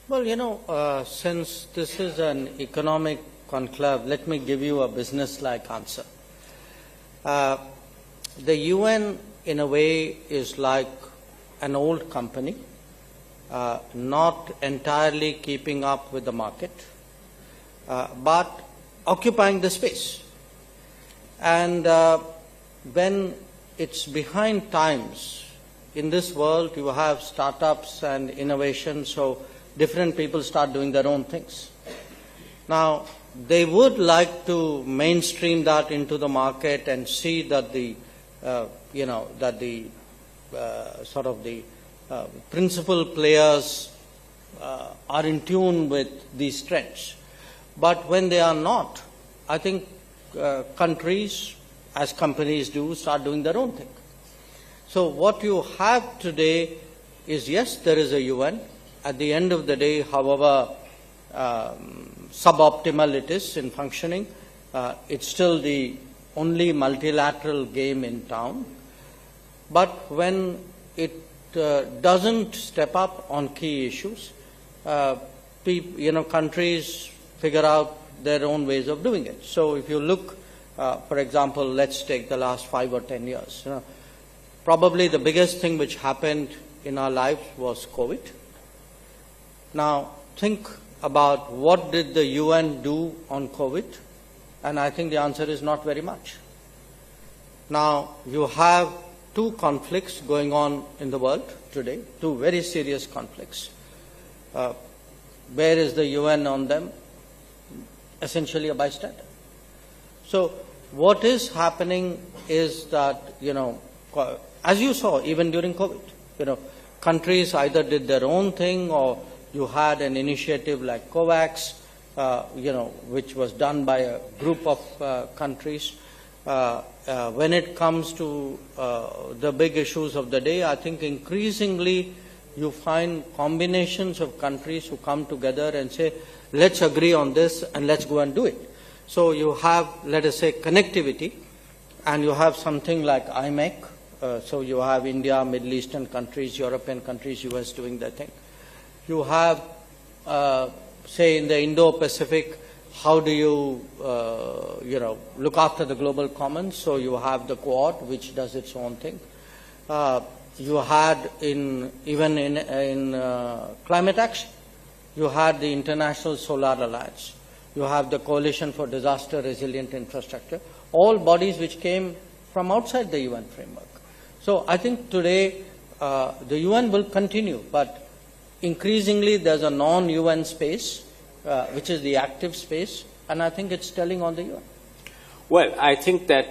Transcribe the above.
Well, since this is an economic conclave, let me give you a business-like answer. The UN, in a way, is like an old company, not entirely keeping up with the market, but occupying the space. And when it's behind times, in this world you have startups and innovation, so different people start doing their own things. Now, they would like to mainstream that into the market and see that the principal players are in tune with these trends. But when they are not, I think countries, as companies do, start doing their own thing. So what you have today is, yes, there is a UN. At the end of the day, however suboptimal it is in functioning, it's still the only multilateral game in town. But when it doesn't step up on key issues, countries figure out their own ways of doing it. So if you look, for example, let's take the last 5 or 10 years. Probably the biggest thing which happened in our lives was COVID. Now, think about what did the UN do on COVID, and I think the answer is not very much. Now, you have 2 conflicts going on in the world today, 2 very serious conflicts. Where is the UN on them? Essentially a bystander. So, what is happening is that, as you saw even during COVID, countries either did their own thing, or you had an initiative like COVAX, which was done by a group of countries. When it comes to the big issues of the day, I think increasingly you find combinations of countries who come together and say, let's agree on this and let's go and do it. So you have, let us say, connectivity, and you have something like IMEC. So you have India, Middle Eastern countries, European countries, US doing their thing. You have, say, in the Indo-Pacific, how do you, look after the global commons? So you have the Quad, which does its own thing. You had even in climate action, you had the International Solar Alliance. You have the Coalition for Disaster Resilient Infrastructure, all bodies which came from outside the UN framework. So I think today the UN will continue, but increasingly there's a non-UN space, which is the active space, and I think it's telling on the UN. Well, I think that